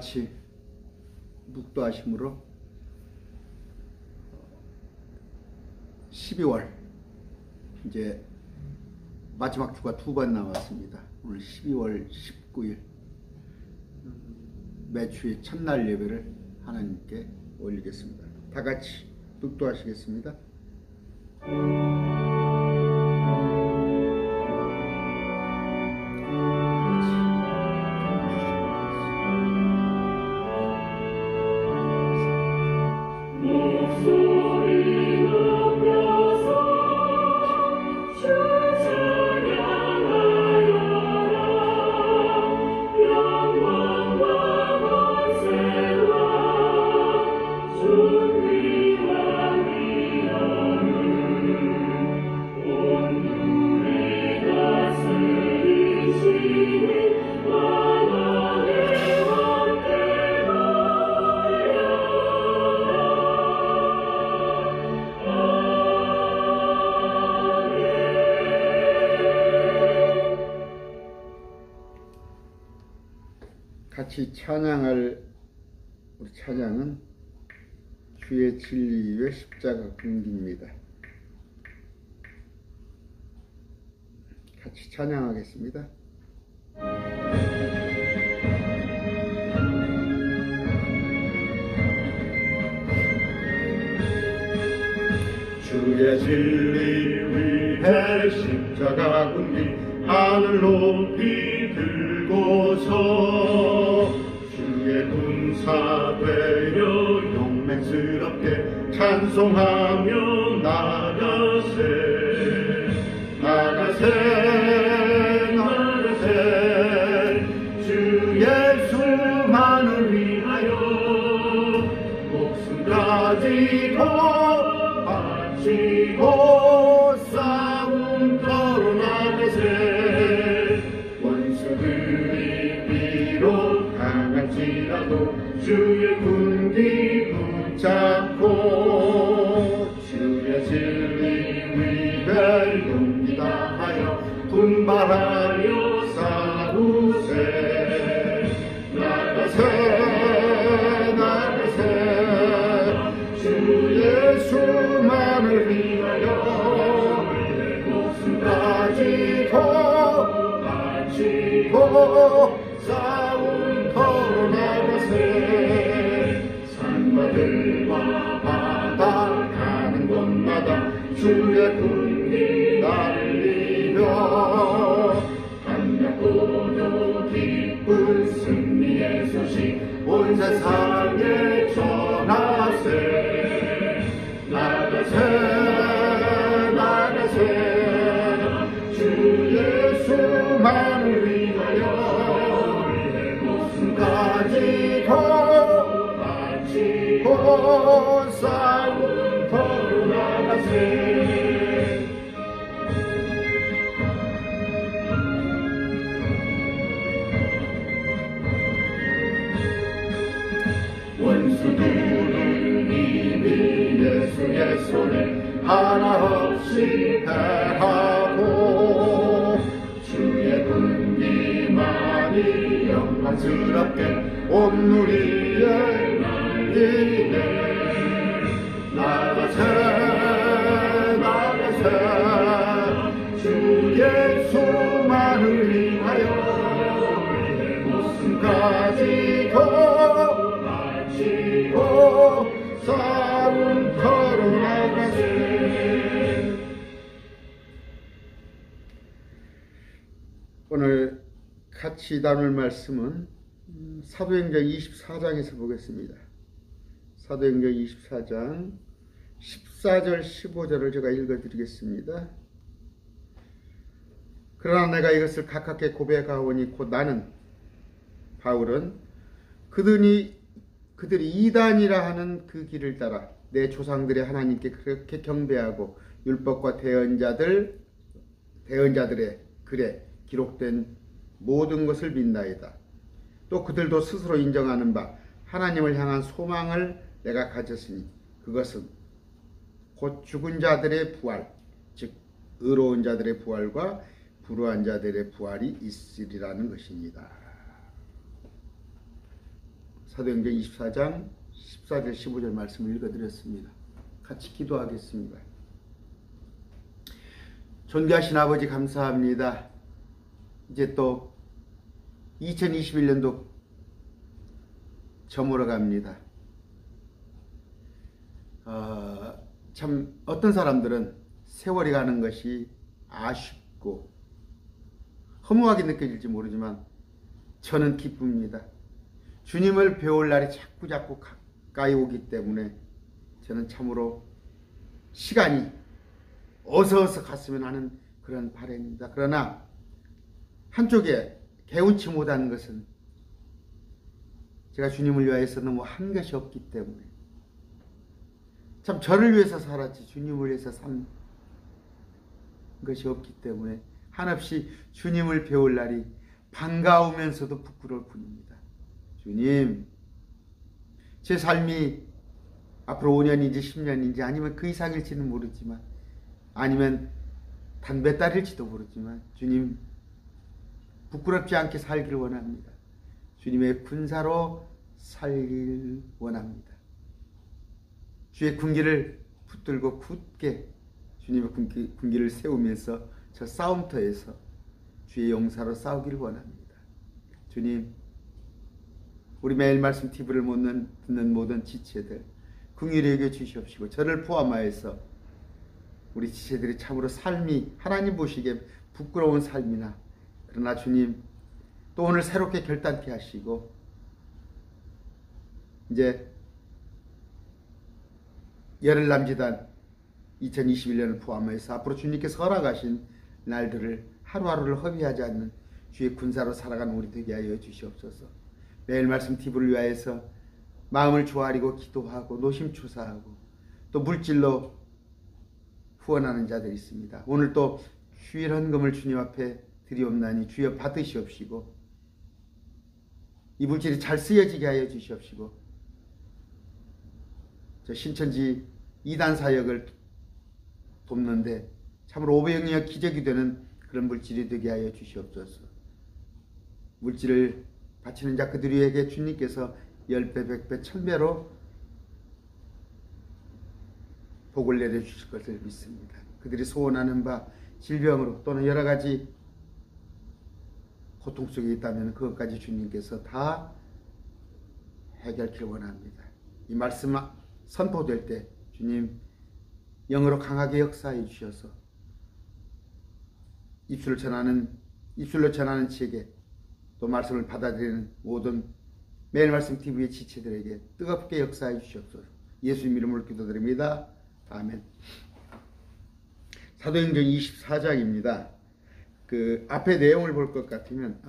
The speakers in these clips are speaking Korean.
같이 묵도하심으로 12월 이제 마지막 주가 2번 남았습니다. 오늘 12월 19일 매주의 첫날 예배를 하나님께 올리겠습니다. 다 같이 묵도하시겠습니다. 같이 찬양할 우리 찬양은 주의 진리 위에 십자가 긍기입니다. 같이 찬양하겠습니다. 주의 진리 위에 십자가 긍기 하늘 높이 들고서 주의 군사 되어 용맹스럽게 찬송하며 나가세 나가세 나가세 주 예수만을 위하여 목숨까지도 바치고 싸움터로 나가세 원수들이 비록 강할지라도 주의 군기 붙잡고 주의 진리 위에 용기 다하여 분발하여 싸우세 나가세 나가세 주 예수만을 위하여 목숨까지도 바치고 싸움터로 나가세 산과들과 바다 가는 곳마다 주의 군기 날리며 반갑고도 기쁜 승리의 소식 온 세상에 전하세 나가세 나가세 주 예수만을 위하여 목숨까지도 바치고 싸움터로 나가세 원수들은 이미 예수의 손에 하나 없이 패하고 주의 군기만이 영광스럽게 온 누리에 날리네 나가세 나가세 주 예수만을 위하여 목숨까지도 바치고 싸움터로 나가세. 오늘 같이 나눌 말씀은 사도행전 24장에서 보겠습니다. 사도행전 24장 14절 15절을 제가 읽어드리겠습니다. 그러나 내가 이것을 가깝게 고백하오니 곧 나는 바울은 그들이 이단이라 하는 그 길을 따라 내 조상들의 하나님께 그렇게 경배하고 율법과 대언자들의 글에 기록된 모든 것을 믿나이다. 또 그들도 스스로 인정하는 바 하나님을 향한 소망을 내가 가졌으니 그것은 곧 죽은 자들의 부활, 즉 의로운 자들의 부활과 불의한 자들의 부활이 있으리라는 것입니다. 사도행전 24장 14절 15절 말씀을 읽어드렸습니다. 같이 기도하겠습니다. 존귀하신 아버지 감사합니다. 이제 또 2021년도 저물어 갑니다. 참 어떤 사람들은 세월이 가는 것이 아쉽고 허무하게 느껴질지 모르지만 저는 기쁩니다. 주님을 배울 날이 자꾸 가까이 오기 때문에 저는 참으로 시간이 어서 갔으면 하는 그런 바람입니다. 그러나 한쪽에 개운치 못한 것은 제가 주님을 위하여서 너무 한 것이 없기 때문에 참 저를 위해서 살았지 주님을 위해서 산 것이 없기 때문에 한없이 주님을 배울 날이 반가우면서도 부끄러울 뿐입니다. 주님, 제 삶이 앞으로 5년인지 10년인지 아니면 그 이상일지는 모르지만 아니면 단 몇 달일지도 모르지만 주님 부끄럽지 않게 살기를 원합니다. 주님의 군사로 살길 원합니다. 주의 군기를 붙들고 굳게 주님의 군기를 세우면서 저 싸움터에서 주의 용사로 싸우기를 원합니다. 주님, 우리 매일 말씀 TV를 듣는 모든 지체들 긍휼히 여겨 주시옵시고 저를 포함하여서 우리 지체들이 참으로 삶이 하나님 보시기에 부끄러운 삶이나 그러나 주님 또 오늘 새롭게 결단케 하시고 이제 열흘남지단 2021년을 포함해서 앞으로 주님께서 허락하신 날들을 하루하루를 허비하지 않는 주의 군사로 살아가는 우리 되게 하여 주시옵소서. 매일 말씀 TV를 위하여서 마음을 조아리고 기도하고 노심초사하고 또 물질로 후원하는 자들이 있습니다. 오늘 또 주일 헌금을 주님 앞에 드리옵나니 주여 받으시옵시고 이 물질이 잘 쓰여지게 하여 주시옵시고 저 신천지 2단 사역을 돕는데 참으로 500여 기적이 되는 그런 물질이 되게 하여 주시옵소서. 물질을 바치는 자 그들에게 주님께서 10배, 100배, 1000배로 복을 내려주실 것을 믿습니다. 그들이 소원하는 바 질병으로 또는 여러 가지 고통 속에 있다면 그것까지 주님께서 다 해결하기를 원합니다. 이 말씀 선포될 때 주님 영으로 강하게 역사해 주셔서 입술로 전하는 지에게 또 말씀을 받아들이는 모든 매일 말씀 TV의 지체들에게 뜨겁게 역사해 주시옵소서. 예수님 이름으로 기도드립니다. 아멘. 사도행전 24장입니다. 그 앞에 내용을 볼 것 같으면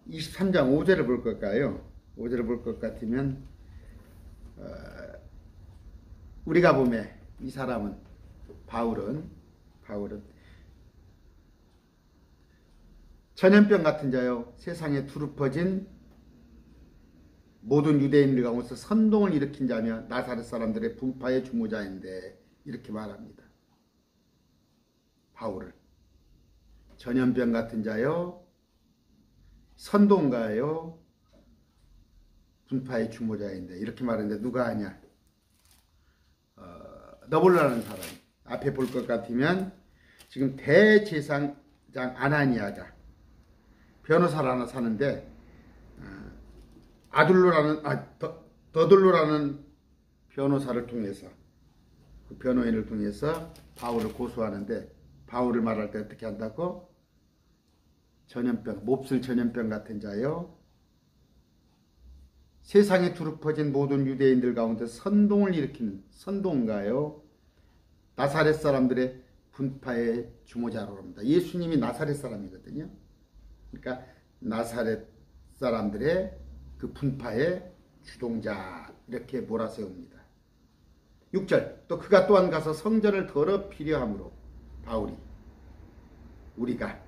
23장 5절을 볼 걸까요? 5절을 볼 것 같으면 우리가 보면 이 사람은 바울은 전염병 같은 자요 세상에 두루 퍼진 모든 유대인들 가운데서 선동을 일으킨 자며 나사렛 사람들의 분파의 주모자인데 이렇게 말합니다. 바울을 전염병 같은 자요 선동가요 분파의 주모자인데 이렇게 말하는데 누가 하냐? 너블라는 사람 앞에 볼 것 같으면 지금 대제사장 아나니아가 변호사를 하나 사는데 더둘로라는 변호사를 통해서 그 변호인을 통해서 바울을 고소하는데 바울을 말할 때 어떻게 한다고? 전염병, 몹쓸 전염병 같은 자요 세상에 두루 퍼진 모든 유대인들 가운데 선동을 일으키는 선동가요 나사렛 사람들의 분파의 주모자로 합니다. 예수님이 나사렛 사람이거든요. 그러니까 나사렛 사람들의 그 분파의 주동자 이렇게 몰아세웁니다. 6절 또 그가 또한 가서 성전을 더럽히려 함으로 바울이 우리가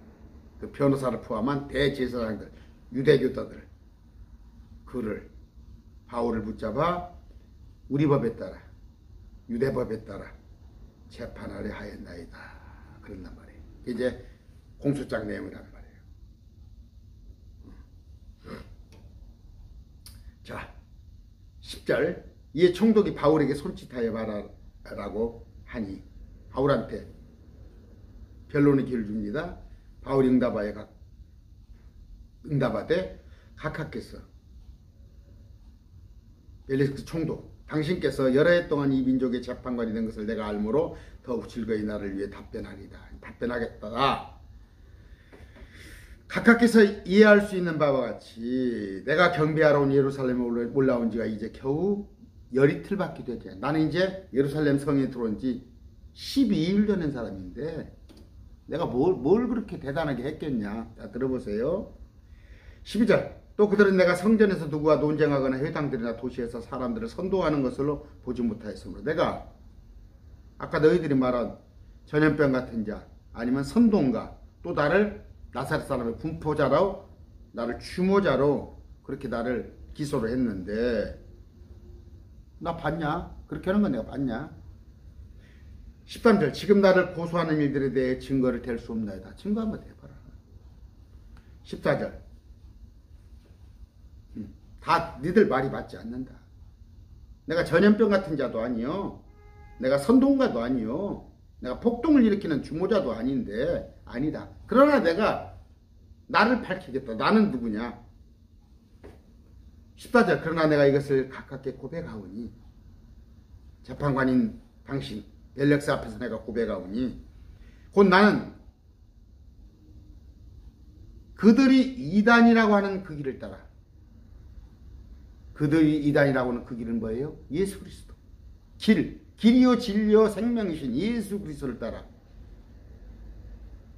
그 변호사를 포함한 대제사장들 유대교도들 그를 바울을 붙잡아 우리 법에 따라 유대법에 따라 재판하려 하였나이다. 그런단 말이에요. 이제 공소장 내용이란 말이에요. 자, 10절 이에 총독이 바울에게 손짓하여 말하라고 하니 바울한테 변론의 기회를 줍니다. 바울이 응답하되 각하께서 벨리스크 총독 당신께서 여러 해 동안 이 민족의 재판관이 된 것을 내가 알므로 더욱 즐거이 나를 위해 답변하겠다. 각하께서 이해할 수 있는 바와 같이 내가 경배하러 온 예루살렘에 올라온 지가 이제 겨우 열이틀밖에 되지 않아. 나는 이제 예루살렘 성에 들어온 지 12일 되는 사람인데 내가 뭘 그렇게 대단하게 했겠냐. 자, 들어보세요. 12절 또 그들은 내가 성전에서 누구와 논쟁하거나 회당들이나 도시에서 사람들을 선동하는 것으로 보지 못하였으므로 내가 아까 너희들이 말한 전염병 같은 자 아니면 선동가 또 나를 나사렛 사람의 분포자로 나를 추모자로 그렇게 나를 기소를 했는데 나 봤냐? 그렇게 하는 건 내가 봤냐? 13절 지금 나를 고소하는 일들에 대해 증거를 댈 수 없나이다. 증거 한번 대봐라. 14절 다 니들 말이 맞지 않는다. 내가 전염병 같은 자도 아니요. 내가 선동가도 아니요. 내가 폭동을 일으키는 주모자도 아닌데 아니다. 그러나 내가 나를 밝히겠다. 나는 누구냐? 14절 그러나 내가 이것을 가깝게 고백하오니 재판관인 당신 벨렉스 앞에서 내가 고백하오니 곧 나는 그들이 이단이라고 하는 그 길을 따라 그들이 이단이라고 하는 그 길은 뭐예요? 예수 그리스도 길이요 진리요 생명이신 예수 그리스도를 따라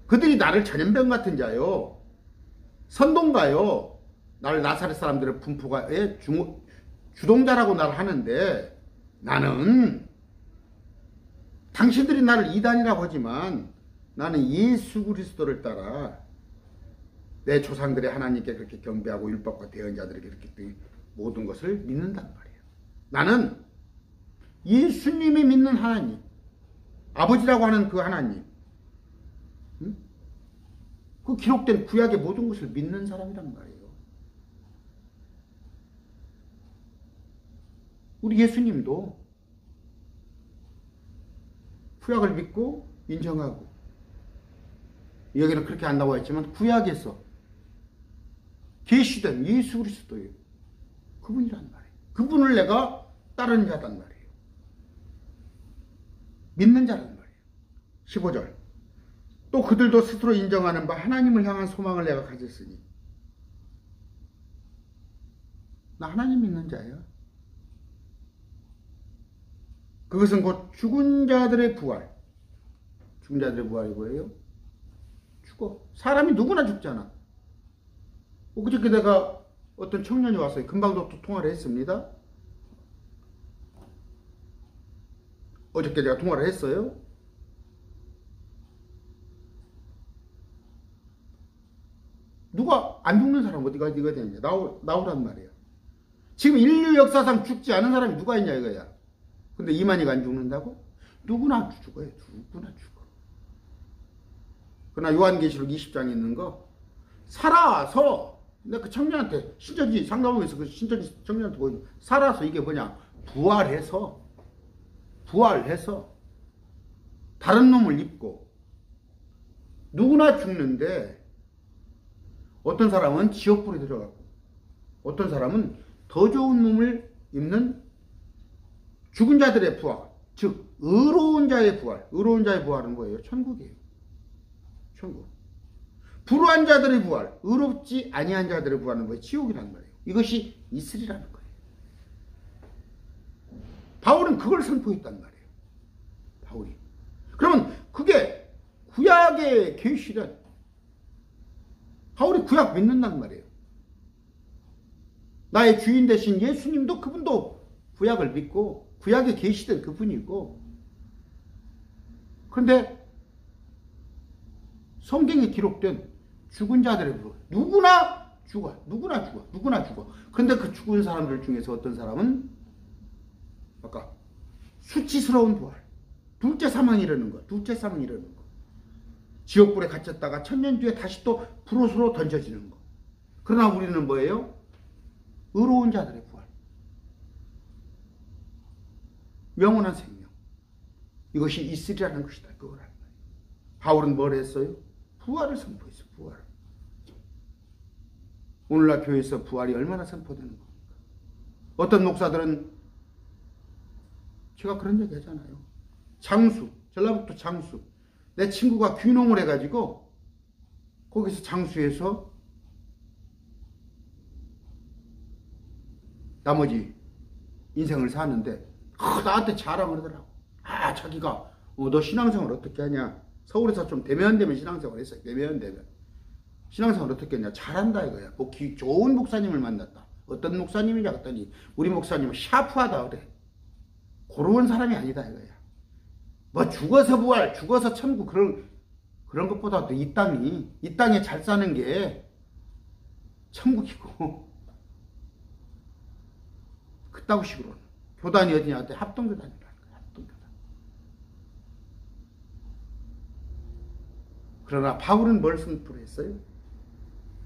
그들이 나를 전염병 같은 자요 선동가요 나를 나사렛 사람들의 분포가의 주동자라고 나를 하는데 나는 당신들이 나를 이단이라고 하지만 나는 예수 그리스도를 따라 내 조상들의 하나님께 그렇게 경배하고 율법과 대언자들에게 그렇게 모든 것을 믿는단 말이에요. 나는 예수님이 믿는 하나님 아버지라고 하는 그 하나님 그 기록된 구약의 모든 것을 믿는 사람이란 말이에요. 우리 예수님도 구약을 믿고 인정하고 여기는 그렇게 안 나와 있지만 구약에서 계시된 예수 그리스도예요. 그분이란 말이에요. 그분을 내가 따르는 자단 말이에요. 믿는 자란 말이에요. 15절 또 그들도 스스로 인정하는 바 하나님을 향한 소망을 내가 가졌으니 나 하나님 믿는 자예요. 그것은 곧 죽은 자들의 부활. 죽은 자들의 부활이 뭐예요? 죽어. 사람이 누구나 죽잖아. 그저께 내가 어떤 청년이 와서 금방도 통화를 했습니다. 어저께 제가 통화를 했어요. 누가 안 죽는 사람 어디가 되냐. 나오란 말이야. 지금 인류 역사상 죽지 않은 사람이 누가 있냐 이거야. 근데 이만희가 안 죽는다고? 누구나 죽어요. 누구나 죽어. 그러나 요한계시록 20장에 있는 거 살아서 내가 그 청년한테 신천지 상담하면서 그 신천지 청년한테 보여줘. 살아서 이게 뭐냐? 부활해서 다른 놈을 입고 누구나 죽는데 어떤 사람은 지옥불에 들어가고 어떤 사람은 더 좋은 놈을 입는 죽은 자들의 부활, 즉 의로운 자의 부활. 의로운 자의 부활은 뭐예요? 천국이에요. 천국. 불의한 자들의 부활, 의롭지 아니한 자들의 부활은 뭐예요? 지옥이란 말이에요. 이것이 있으리라는 거예요. 바울은 그걸 선포했단 말이에요. 바울이. 그러면 그게 구약의 계시란 바울이 구약 믿는단 말이에요. 나의 주인 되신 예수님도 그분도 구약을 믿고 구약에 계시된 그분이고 그런데 성경에 기록된 죽은 자들의 부활 누구나 죽어. 그런데 그 죽은 사람들 중에서 어떤 사람은 아까 수치스러운 부활 둘째 사망이 이르는 거 지옥불에 갇혔다가 천년 뒤에 다시 또 불옷으로 던져지는 거. 그러나 우리는 뭐예요? 의로운 자들의 부활. 영원한 생명. 이것이 있으리라는 것이다. 그걸 알아요. 바울은 뭘 했어요? 부활을 선포했어요. 부활. 오늘날 교회에서 부활이 얼마나 선포되는 겁니까? 어떤 목사들은 제가 그런 얘기 하잖아요. 장수, 전라북도 장수. 내 친구가 귀농을 해가지고 거기서 장수해서 나머지 인생을 사는데 나한테 자랑을 하더라고. 자기가 너 신앙생활 어떻게 하냐. 서울에서 좀 대면대면 신앙생활 했어요. 대면대면. 신앙생활 어떻게 했냐. 잘한다 이거야. 뭐 좋은 목사님을 만났다. 어떤 목사님이냐 했더니 우리 목사님은 샤프하다 그래. 그런 사람이 아니다 이거야. 뭐 죽어서 부활, 죽어서 천국 그런 것보다도 이 땅에 잘 사는 게 천국이고 그따구 식으로 교단이 어디냐 할때 합동교단이라는 거야. 합동교단. 그러나 바울은 뭘 선포했어요?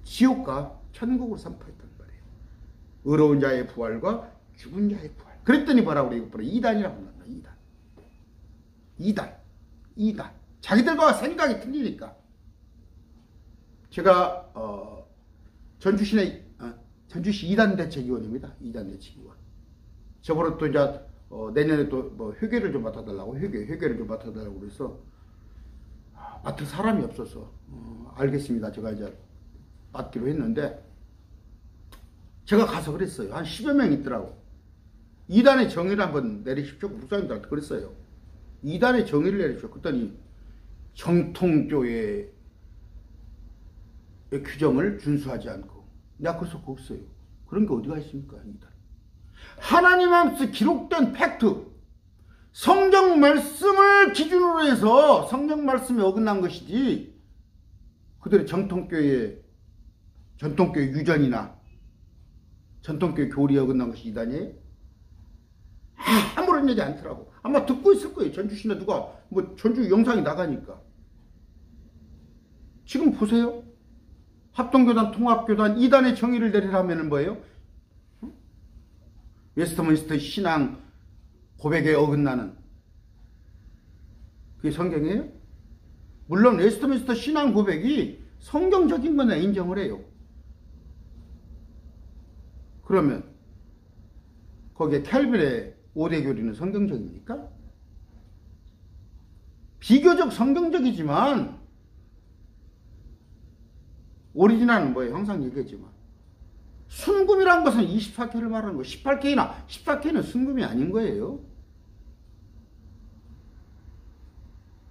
지옥과 천국을 선포했단 말이에요. 의로운 자의 부활과 죽은 자의 부활. 그랬더니 뭐라고 그래요? 이단이라고 합니다. 이단. 자기들과 생각이 틀리니까. 제가 전주시 이단대책위원입니다. 이단대책위원. 저번에 또 이제 내년에 또 뭐 회계를 좀 맡아달라고 회계를 좀 맡아달라고 그래서 맡을 사람이 없어서 알겠습니다. 제가 이제 맡기로 했는데 제가 가서 그랬어요. 한 10여 명 있더라고. 이단의 정의를 한번 내리십시오. 목사님들한테 그랬어요. 이단의 정의를 내리십시오. 그랬더니 정통교회의 규정을 준수하지 않고 내가 그래서 없어요. 그런 게 어디가 있습니까? 이단. 하나님 앞에서 기록된 팩트, 성경 말씀을 기준으로 해서 성경 말씀에 어긋난 것이지 그들의 전통교회 유전이나 전통교회 교리에 어긋난 것이 이단이에요? 아무런 얘기 않더라고. 아마 듣고 있을 거예요. 전주시나 누가 뭐 전주 영상이 나가니까. 지금 보세요. 합동교단, 통합교단, 이단의 정의를 내리라면 뭐예요? 웨스트민스터 신앙 고백에 어긋나는 그게 성경이에요? 물론 웨스트민스터 신앙 고백이 성경적인 거나 인정을 해요. 그러면 거기에 캘빈의 5대 교리는 성경적입니까? 비교적 성경적이지만 오리지널은 뭐예요? 항상 얘기했지만 순금이란 것은 24K를 말하는 거예요. 14K는 순금이 아닌 거예요.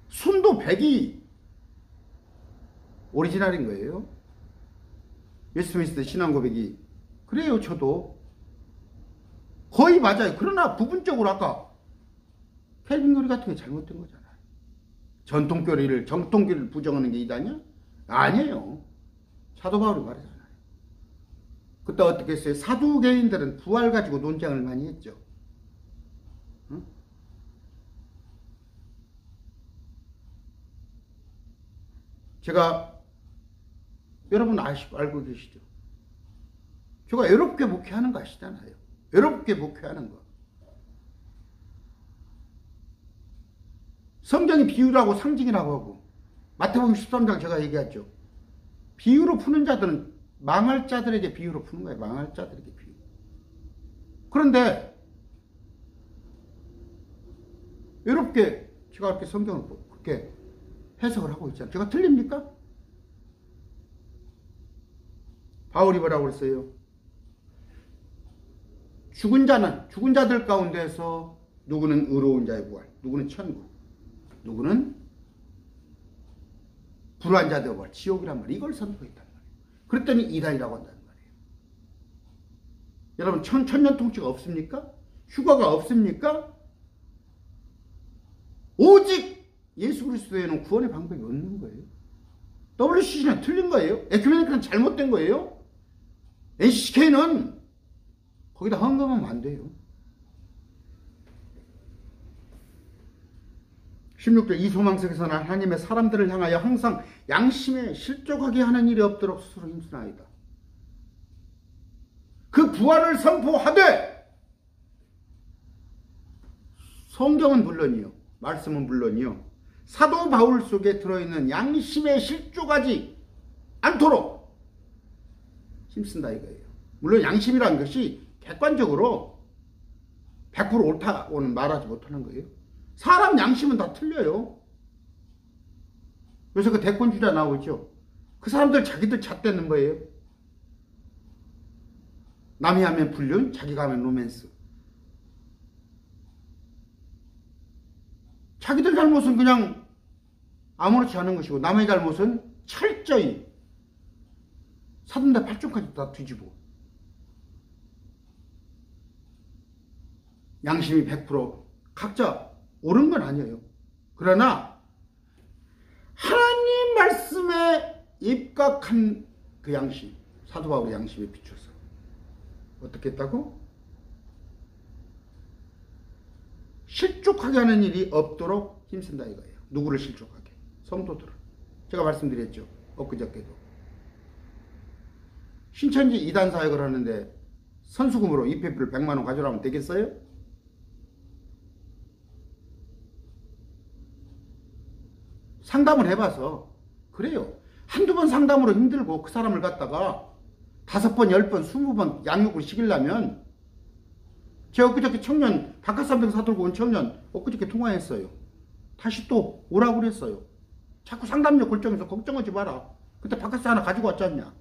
순도 100이 오리지널인 거예요. 웨스트민스터 신앙 고백이 그래요. 저도 거의 맞아요. 그러나 부분적으로 아까 켈빈 교리 같은 게 잘못된 거잖아요. 정통교리를 부정하는 게 이단이야? 아니에요. 사도 바울이 말하잖아요. 그때 어떻게 했어요? 사두개인들은 부활 가지고 논쟁을 많이 했죠. 응? 제가 여러분 알고 계시죠? 제가 외롭게 목회하는 거 아시잖아요. 외롭게 목회하는 거. 성경이 비유라고 상징이라고 하고 마태복음 13장 제가 얘기했죠. 비유로 푸는 자들은 망할 자들에게 비유로 푸는 거예요. 망할 자들에게 비유. 그런데 외롭게 제가 이렇게 성경을 그렇게 해석을 하고 있잖아요. 제가 틀립니까? 바울이 뭐라고 그랬어요? 죽은 자들 가운데서 누구는 의로운 자의 부활, 누구는 천국, 누구는 불의한 자들의 부활, 지옥이란 말이에요. 이걸 선포했단 말이에요. 그랬더니 이단이라고 한다는 말이에요. 여러분 천년 통치가 없습니까? 휴가가 없습니까? 오직 예수 그리스도에는 구원의 방법이 없는 거예요. WCC는 틀린 거예요. 에큐메니크는 잘못된 거예요. NCK는 거기다 헌금하면 안 돼요. 16절 이 소망 속에서는 하나님의 사람들을 향하여 항상 양심에 실족하게 하는 일이 없도록 스스로 힘쓰나이다. 그 부활을 선포하되 성경은 물론이요. 말씀은 물론이요. 사도 바울 속에 들어있는 양심에 실족하지 않도록 힘쓴다 이거예요. 물론 양심이라는 것이 객관적으로 100% 옳다고는 말하지 못하는 거예요. 사람 양심은 다 틀려요. 요새 그 대권주자 나오죠. 그 사람들 자기들 잣대는 거예요. 남이 하면 불륜, 자기가 하면 로맨스. 자기들 잘못은 그냥 아무렇지 않은 것이고 남의 잘못은 철저히 사돈대 팔쪽까지 다 뒤집어. 양심이 100% 각자 옳은 건 아니에요. 그러나 하나님 말씀에 입각한 그 양심, 사도 바울의 양심에 비춰서 어떻게 했다고? 실족하게 하는 일이 없도록 힘쓴다 이거예요. 누구를 실족하게? 성도들을. 제가 말씀드렸죠. 엊그저께도. 신천지 이단 사역을 하는데 선수금으로 입회비를 100만 원 가져라면 되겠어요? 상담을 해봐서 그래요. 한두 번 상담으로 힘들고 그 사람을 갖다가 5번, 10번, 20번 양육을 시키려면 제가 엊그저께 청년 닭가슴살 사들고 온 청년 엊그저께 통화했어요. 다시 또 오라고 그랬어요. 자꾸 상담료 결정해서 걱정하지 마라. 그때 바카스 하나 가지고 왔지 않냐.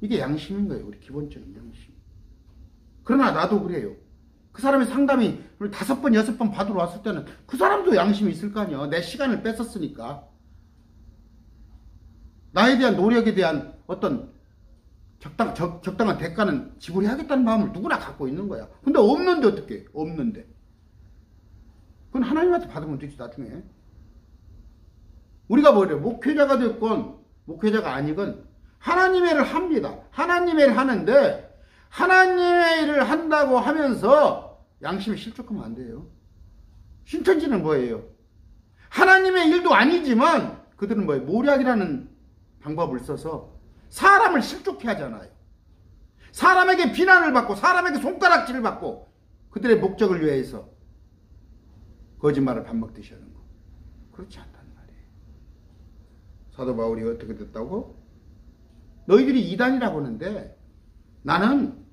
이게 양심인 거예요. 우리 기본적인 양심. 그러나 나도 그래요. 그 사람의 상담이 5번, 6번 받으러 왔을 때는 그 사람도 양심이 있을 거 아니야. 내 시간을 뺏었으니까. 나에 대한 노력에 대한 어떤 적당한 대가는 지불해야겠다는 마음을 누구나 갖고 있는 거야. 근데 없는데 어떡해? 없는데. 그건 하나님한테 받으면 되지 나중에. 우리가 뭐래? 목회자가 됐건 목회자가 아니건 하나님의 일을 합니다. 하나님의 일을 하는데 하나님의 일을 한다고 하면서 양심이 실족하면 안 돼요. 신천지는 뭐예요? 하나님의 일도 아니지만 그들은 뭐예요? 모략이라는 방법을 써서 사람을 실족해 하잖아요. 사람에게 비난을 받고 사람에게 손가락질을 받고 그들의 목적을 위해서 거짓말을 밥 먹듯이 하는 거. 그렇지 않단 말이에요. 사도 바울이 어떻게 됐다고? 너희들이 이단이라고 하는데 나는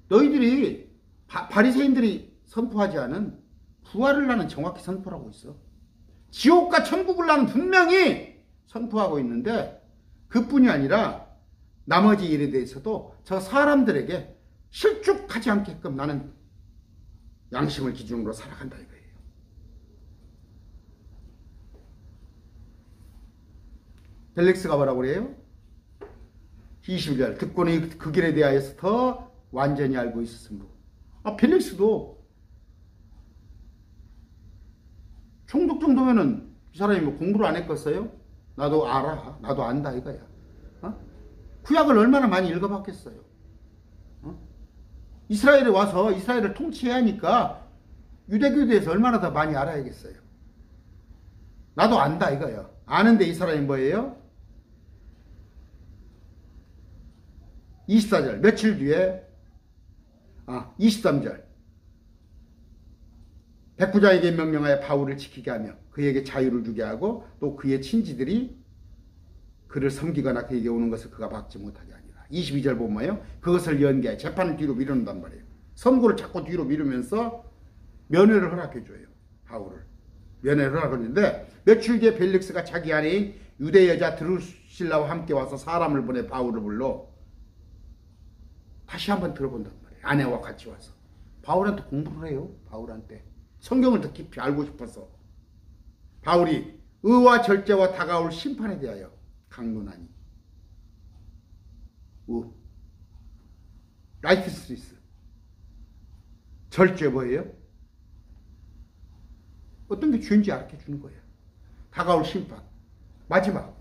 너희들이 바리새인들이 선포하지 않은 부활을 나는 정확히 선포하고 있어. 지옥과 천국을 나는 분명히 선포하고 있는데 그뿐이 아니라 나머지 일에 대해서도 저 사람들에게 실족하지 않게끔 나는 양심을 기준으로 살아간다 이거예요. 벨릭스가 뭐라고 그래요? 20절 듣고는 그 길에 대하여서 더 완전히 알고 있었으므로. 벨릭스도 총독 정도면은 이 사람이 뭐 공부를 안 했겠어요? 나도 알아. 나도 안다 이거야. 구약을 얼마나 많이 읽어봤겠어요. 이스라엘에 와서 이스라엘을 통치해야 하니까 유대교에 대해서 얼마나 더 많이 알아야겠어요. 나도 안다 이거야. 아는데 이 사람이 뭐예요? 24절 며칠 뒤에 23절 백부장에게 명령하여 바울을 지키게 하며 그에게 자유를 주게 하고 또 그의 친지들이 그를 섬기거나 그에게 오는 것을 그가 막지 못하게 하니라. 22절 보면요. 그것을 연기해 재판을 뒤로 미룬단 말이에요. 선고를 자꾸 뒤로 미루면서 면회를 허락해줘요. 바울을. 면회를 허락했는데 며칠 뒤에 벨릭스가 자기 아내인 유대 여자 드루실라와 함께 와서 사람을 보내 바울을 불러 다시 한번 들어본단 말이에요. 아내와 같이 와서. 바울한테 공부를 해요. 바울한테. 성경을 더 깊이 알고 싶어서. 바울이 의와 절제와 다가올 심판에 대하여 강론하니. 라이트스리스. 절제 뭐예요? 어떤 게 죄인지 알게 주는 거예요. 다가올 심판. 마지막.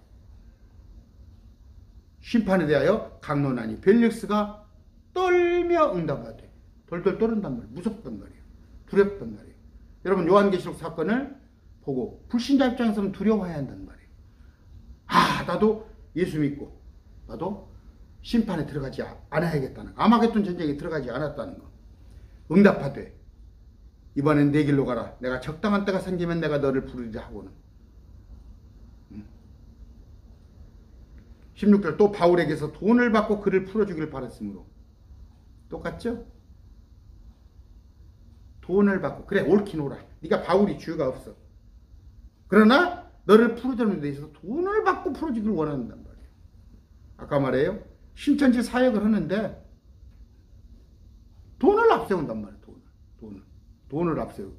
심판에 대하여 강론하니. 벨릭스가 떨며 응답하되. 덜덜 떠른단 말이에요. 무섭단 말이에요. 두렵단 말이에요. 여러분 요한계시록 사건을 보고 불신자 입장에서는 두려워해야 한단 말이에요. 나도 예수 믿고 나도 심판에 들어가지 않아야겠다는 거. 아마겟돈 전쟁에 들어가지 않았다는 거. 응답하되 이번엔 내 길로 가라. 내가 적당한 때가 생기면 내가 너를 부르리라 하고는. 16절 또 바울에게서 돈을 받고 그를 풀어주길 바랐으므로. 똑같죠? 돈을 받고 그래 옳긴 옳아. 네가 바울이 죄가 없어. 그러나 너를 풀어주는 데 있어서 돈을 받고 풀어주길 원한단 말이에요. 아까 말해요. 신천지 사역을 하는데 돈을 앞세운단 말이에요. 돈을 앞세우고.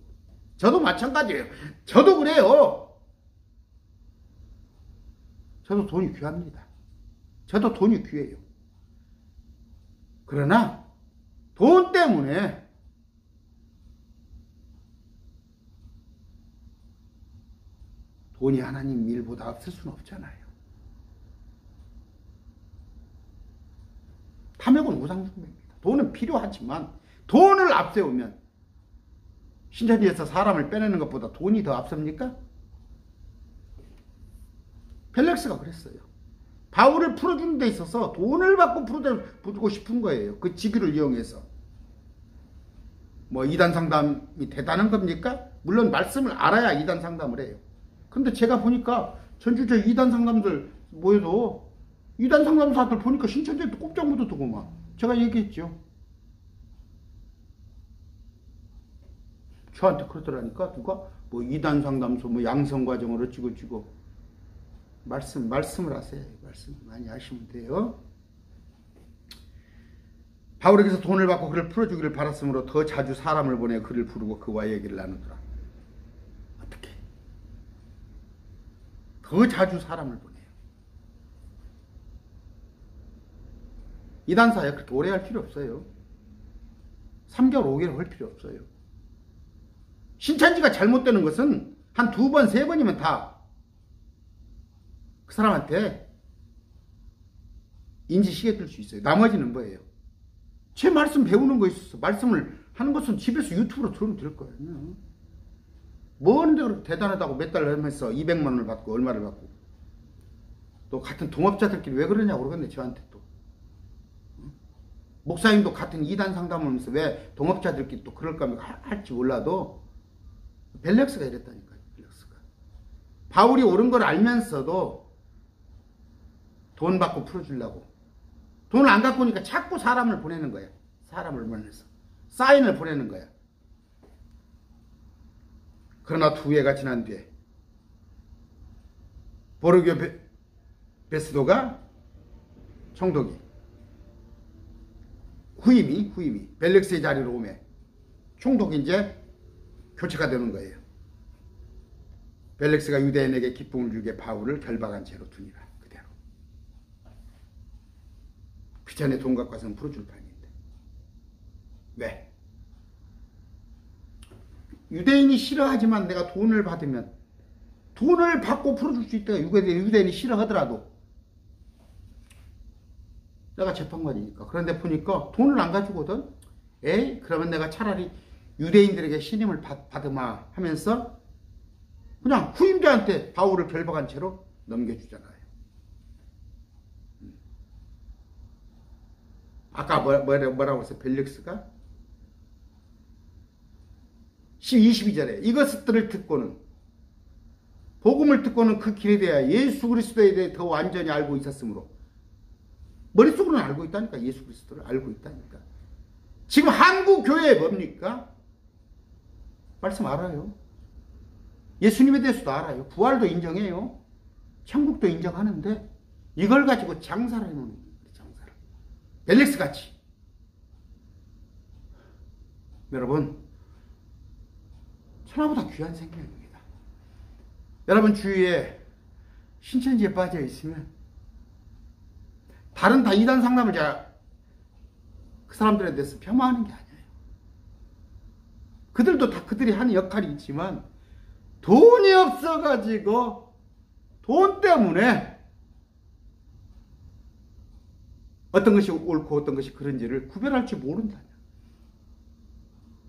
저도 마찬가지예요. 저도 그래요. 저도 돈이 귀합니다. 저도 돈이 귀해요. 그러나 돈 때문에 돈이 하나님 일보다 없을 수는 없잖아요. 탐욕은 우상숭배입니다. 돈은 필요하지만 돈을 앞세우면 신천지에서 사람을 빼내는 것보다 돈이 더 앞섭니까? 펠렉스가 그랬어요. 바울을 풀어주는 데 있어서 돈을 받고 풀어주고 싶은 거예요. 그 직위를 이용해서. 뭐 이단 상담이 대단한 겁니까? 물론 말씀을 알아야 이단 상담을 해요. 근데 제가 보니까 전주저 이단 상담들 모여도 이단 상담사들 보니까 신천지에 꼼짝 못하더구만. 제가 얘기했죠. 저한테 그러더라니까 누가 뭐 이단 상담소 뭐 양성 과정을 어찌고 말씀을 하세요. 말씀 많이 하시면 돼요. 바울에게서 돈을 받고 그를 풀어주기를 바랐으므로 더 자주 사람을 보내 그를 부르고 그와 얘기를 나누더라. 어떻게? 더 자주 사람을 보내요. 이단 사역 그렇게 오래 할 필요 없어요. 3개월, 5개월 할 필요 없어요. 신천지가 잘못되는 것은 한 2번, 3번이면 다 그 사람한테 인지시계 뜰 수 있어요. 나머지는 뭐예요? 제 말씀 배우는 거 있어서 말씀을 하는 것은 집에서 유튜브로 들으면 될 거예요. 뭔데 그렇게 대단하다고 몇 달 하면서 200만 원을 받고 얼마를 받고 또 같은 동업자들끼리 왜 그러냐고 그러겠네. 저한테 또 목사님도 같은 이단 상담을 하면서 왜 동업자들끼리 또 그럴까 할지 몰라도 벨렉스가 이랬다니까요. 벨렉스가 바울이 옳은 걸 알면서도 돈 받고 풀어주려고 돈을 안 갖고 오니까 자꾸 사람을 보내는 거야. 사람을 보내서 사인을 보내는 거야. 그러나 2해가 지난 뒤에 보르교 베스도가 총독이 후임이 벨렉스의 자리로 오매 총독이 이제 교체가 되는 거예요. 벨렉스가 유대인에게 기쁨을 주게 바울을 결박한 채로 두니라. 그대로. 그 전에 돈 갖고 와서는 풀어줄 판인데. 왜? 유대인이 싫어하지만 내가 돈을 받으면 돈을 받고 풀어줄 수 있다가 유대인이 싫어하더라도 내가 재판관이니까. 그런데 보니까 돈을 안 가지고든 에이 그러면 내가 차라리 유대인들에게 신임을 받으마 하면서 그냥 후임자한테 바울을 결박한 채로 넘겨주잖아요. 아까 뭐라고 했어요? 벨릭스가 22절에 이것들을 듣고는 복음을 듣고는 그 길에 대하여 예수 그리스도에 대해 더 완전히 알고 있었으므로 머릿속으로는 알고 있다니까. 예수 그리스도를 알고 있다니까. 지금 한국 교회에 뭡니까? 말씀 알아요. 예수님에 대해서도 알아요. 부활도 인정해요. 천국도 인정하는데 이걸 가지고 장사를 해놓는 거예요. 장사를. 벨릭스 같이. 여러분 천하보다 귀한 생명입니다. 여러분 주위에 신천지에 빠져 있으면 다른 다 이단 상담을 제가 그 사람들에 대해서 폄하하는 게 아니에요. 그들도 다 그들이 하는 역할이 있지만 돈이 없어가지고 돈 때문에 어떤 것이 옳고 어떤 것이 그런지를 구별할 줄 모른다면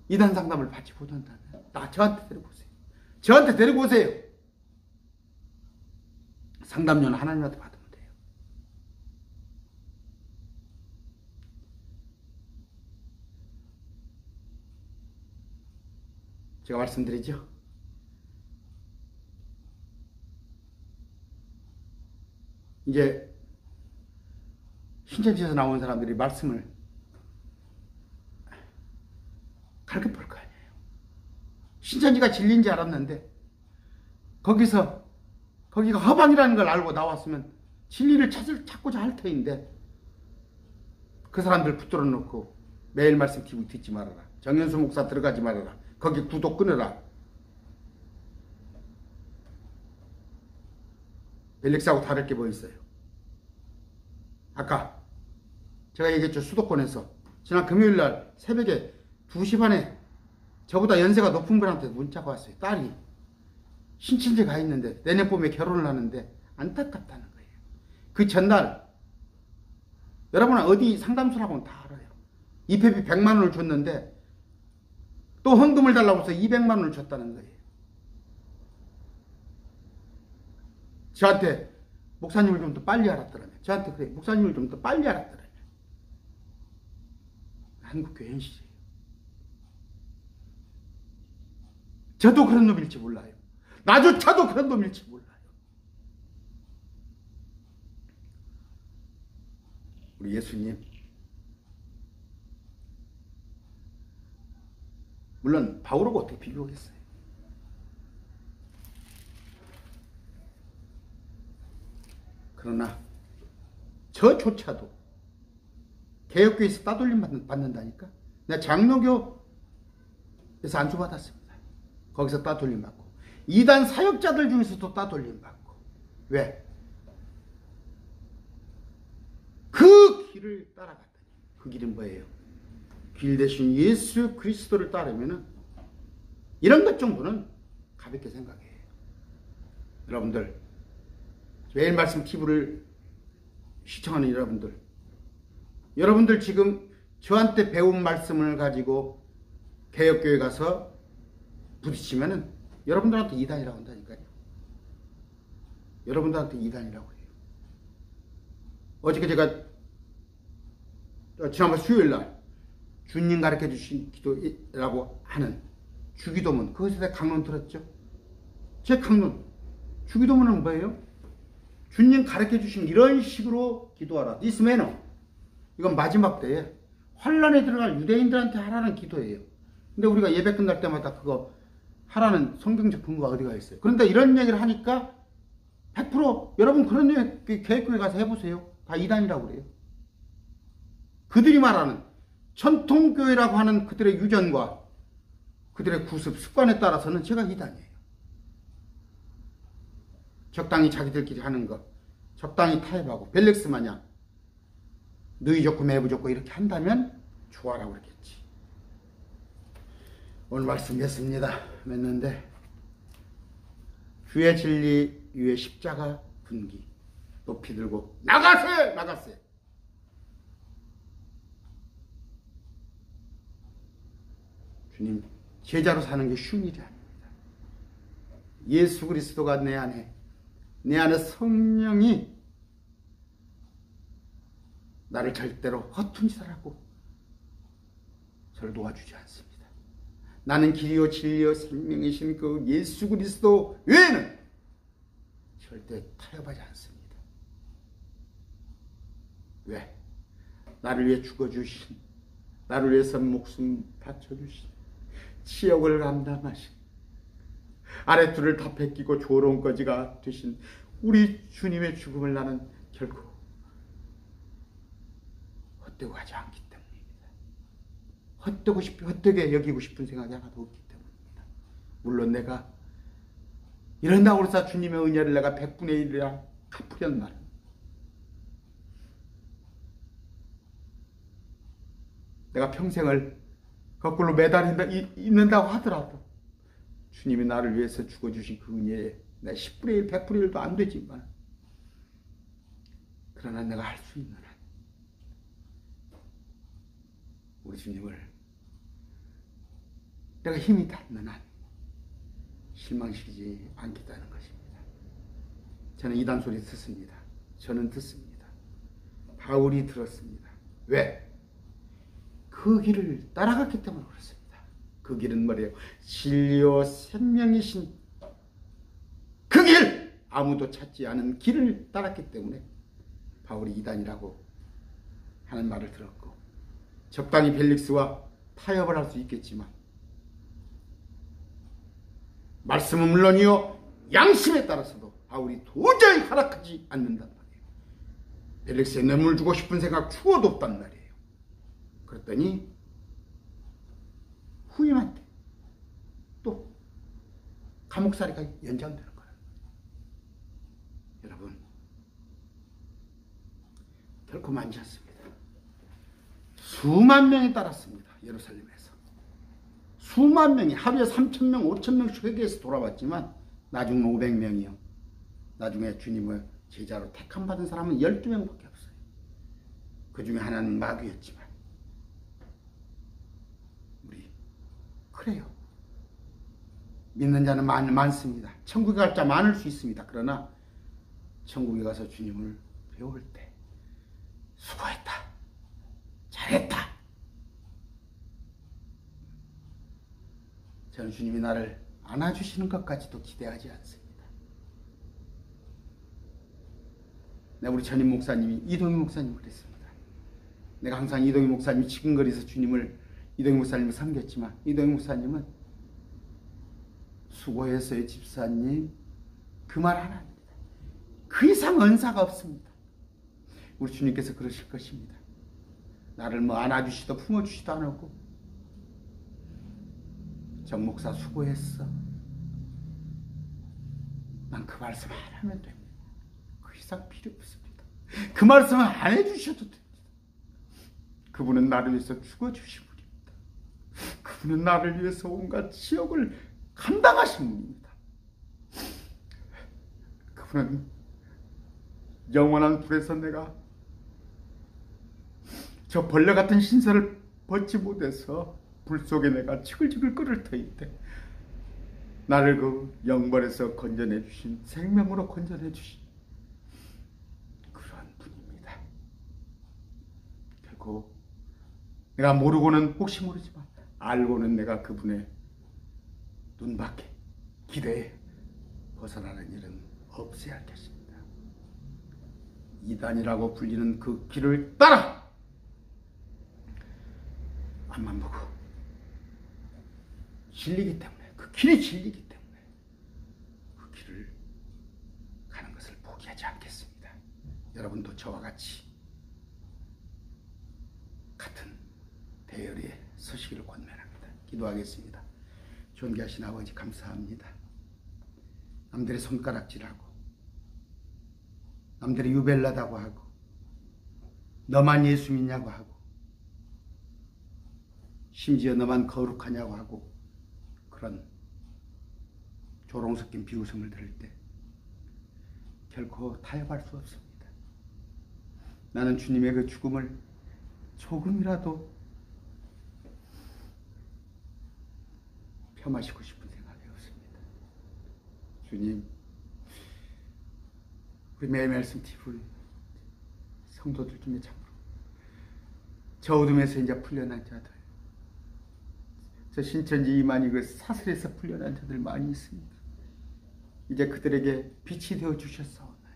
이단 상담을 받지 못한다면 저한테 데리고 오세요. 저한테 데리고 오세요. 상담료는 하나님한테 받으면 돼요. 제가 말씀드리죠. 이제 신천지에서 나온 사람들이 말씀을 가르쳐 볼 거 아니에요. 신천지가 진리인지 알았는데 거기가 허방이라는 걸 알고 나왔으면 진리를 찾고자 할 터인데 그 사람들 붙들어 놓고 매일 말씀 TV 듣지 말아라. 정현수 목사 들어가지 말아라. 거기 구독 끊어라. 벨릭스하고 다를 게 뭐 있어요? 아까 제가 얘기했죠. 수도권에서 지난 금요일날 새벽에 2시 반에 저보다 연세가 높은 분한테 문자가 왔어요. 딸이 신천지 가 있는데 내년 봄에 결혼을 하는데 안타깝다는 거예요. 그 전날 여러분은 어디 상담소라고는 다 알아요. 입회비 100만 원을 줬는데 또 헌금을 달라고 해서 200만 원을 줬다는 거예요. 저한테 목사님을 좀 더 빨리 알았더라면, 저한테 그래, 목사님을 좀 더 빨리 알았더라면. 한국교회 현실이에요. 저도 그런 놈일지 몰라요. 나조차도 그런 놈일지 몰라요. 우리 예수님, 물론 바울하고 어떻게 비교하겠어요? 그러나 저조차도 개혁교회에서 따돌림 받는다니까. 내가 장로교에서 안수받았습니다. 거기서 따돌림 받고 이단 사역자들 중에서도 따돌림 받고. 왜? 그 길을 따라갔더니 그 길은 뭐예요? 길 대신 예수 그리스도를 따르면은 이런 것 정도는 가볍게 생각해요. 여러분들 매일 말씀 TV를 시청하는 여러분들 지금 저한테 배운 말씀을 가지고 개혁교회 가서 부딪히면은 여러분들한테 이단이라고 한다니까요. 여러분들한테 이단이라고 해요. 어저께 제가 지난번 수요일날 주님 가르쳐 주신 기도라고 하는 주기도문, 그것에 대해 강론 들었죠? 제 강론, 주기도문은 뭐예요? 주님 가르쳐 주신 이런 식으로 기도하라. This manner. 이건 마지막 때에 환란에 들어갈 유대인들한테 하라는 기도예요. 근데 우리가 예배 끝날 때마다 그거 하라는 성경적 근거가 어디가 있어요? 그런데 이런 얘기를 하니까 100% 여러분 그런 얘기 개혁교회 가서 해보세요. 다 이단이라고 그래요. 그들이 말하는 전통교회라고 하는 그들의 유전과 그들의 구습, 습관에 따라서는 제가 이단이에요. 적당히 자기들끼리 하는 것, 적당히 타협하고 벨렉스 마냥 너희 좋고 매부 좋고 이렇게 한다면 좋아라고 그랬겠지. 오늘 말씀 맺습니다. 주의 진리 위에 십자가 분기 높이 들고 나가세! 주님, 제자로 사는 게 쉬운 일이 아닙니다. 예수 그리스도가 내 안에 성령이 나를 절대로 허튼 짓을 하고 저를 놓아주지 않습니다. 나는 길이요 진리요 생명이신 그 예수 그리스도 외에는 절대 타협하지 않습니다. 왜? 나를 위해 죽어주신, 나를 위해서 목숨 바쳐주신, 치욕을 감당하신, 아랫줄을 다 뺏기고 조롱거지가 되신 우리 주님의 죽음을 나는 결코 헛되고 하지 않기 때문입니다. 헛되게 여기고 싶은 생각이 하나도 없기 때문입니다. 물론 내가 이런다고 해서 주님의 은혜를 내가 100분의 1이라 갚으련 말은 내가 평생을 거꾸로 있는다고 하더라도 주님이 나를 위해서 죽어주신 그 은혜에 내 10분의 1, 100분의 1도 안 되지만 그러나 내가 할 수 있는 한 우리 주님을 내가 힘이 닿는 한 실망시키지 않겠다는 것입니다. 저는 이단 소리 듣습니다. 저는 듣습니다. 바울이 들었습니다. 왜? 그 길을 따라갔기 때문에 그렇습니다. 그 길은 뭐래요? 진리요 생명이신 그 길! 아무도 찾지 않은 길을 따랐기 때문에 바울이 이단이라고 하는 말을 들었고, 적당히 벨릭스와 타협을 할 수 있겠지만 말씀은 물론이요 양심에 따라서도 바울이 도저히 허락하지 않는단 말이에요. 벨릭스에 뇌물 주고 싶은 생각 추워도 없단 말이에요. 그랬더니 후임한테 또 감옥살이가 연장되는 거예요. 여러분, 결코 많지 않습니다. 수만 명이 따랐습니다. 예루살렘에서. 수만 명이 하루에 3,000명, 5,000명씩 회개해서 돌아왔지만 나중에 500명이요. 나중에 주님을 제자로 택함 받은 사람은 12명밖에 없어요. 그 중에 하나는 마귀였지만 우리 그래요. 믿는 자는 많습니다. 천국에 갈 자 많을 수 있습니다. 그러나 천국에 가서 주님을 배울 때 수고했다, 잘했다, 저는 주님이 나를 안아주시는 것까지도 기대하지 않습니다. 우리 전임 목사님이, 이동희 목사님 그랬습니다. 내가 항상 이동희 목사님이 지근거리에서 이동희 목사님을 섬겼지만 이동희 목사님은 수고했어요 집사님, 그 말 하나 합니다. 그 이상 은사가 없습니다. 우리 주님께서 그러실 것입니다. 나를 뭐 안아주시도 품어주시도 않았고, 정 목사 수고했어, 난 그 말씀 안 하면 됩니다. 그 이상 필요 없습니다. 그 말씀 안 해주셔도 됩니다. 그분은 나를 위해서 죽어주신 분입니다. 그분은 나를 위해서 온갖 지옥을 감당하신 분입니다. 그분은 영원한 불에서 내가 저 벌레 같은 신세를 벗지 못해서 불 속에 내가 지글지글 끓을 터인데 나를 그 영벌에서 건져내 주신, 생명으로 건져내 주신 그런 분입니다. 결코 내가 모르고는, 혹시 모르지만 알고는 내가 그분의 눈밖에 기대에 벗어나는 일은 없어야 할 것입니다. 이단이라고 불리는 그 길을 따라 앞만 보고, 진리기 때문에, 그 길이 진리기 때문에 그 길을 가는 것을 포기하지 않겠습니다. 여러분도 저와 같이 같은 대열에 서시기를 권면합니다. 기도하겠습니다. 존귀하신 아버지, 감사합니다. 남들의 손가락질하고 남들이 유별나다고 하고 너만 예수 믿냐고 하고 심지어 너만 거룩하냐고 하고 그런 조롱 섞인 비웃음을 들을 때 결코 타협할 수 없습니다. 나는 주님의 그 죽음을 조금이라도 폄하시고 싶은 생각이 없습니다. 주님, 우리 매일 말씀 TV 성도들 중에 참으로 저 어둠에서 이제 풀려난 자들, 저 신천지 이만희 그 사슬에서 풀려난 자들 많이 있습니다. 이제 그들에게 빛이 되어 주셨사오나니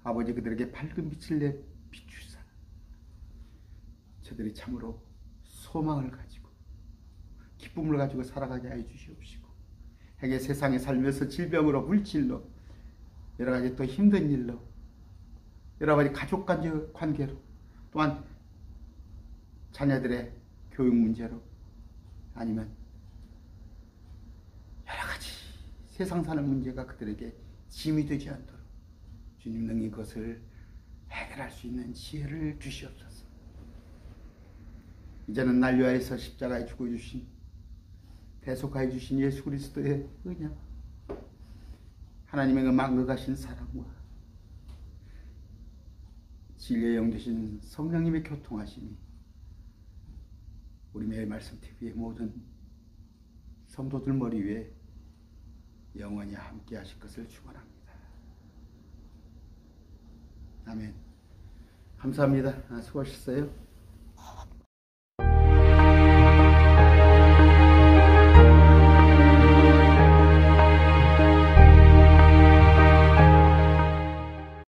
아버지, 그들에게 밝은 빛을 내 비추사 저들이 참으로 소망을 가지고 기쁨을 가지고 살아가게 하여 주시옵시고, 행여 세상에 살면서 질병으로, 물질로, 여러 가지 또 힘든 일로, 여러 가지 가족 관계로, 또한 자녀들의 교육 문제로, 아니면 여러 가지 세상 사는 문제가 그들에게 짐이 되지 않도록 주님 능히 그것을 해결할 수 있는 지혜를 주시옵소서. 이제는 날 위하여서 십자가에 죽어주신, 대속하여 주신 예수 그리스도의 은혜와 하나님의 그 만극하신 사랑과 진리의 영 되신 성령님의 교통하심이 우리 매일 말씀 TV의 모든 성도들 머리 위에 영원히 함께 하실 것을 축원합니다. 아멘. 감사합니다. 수고하셨어요.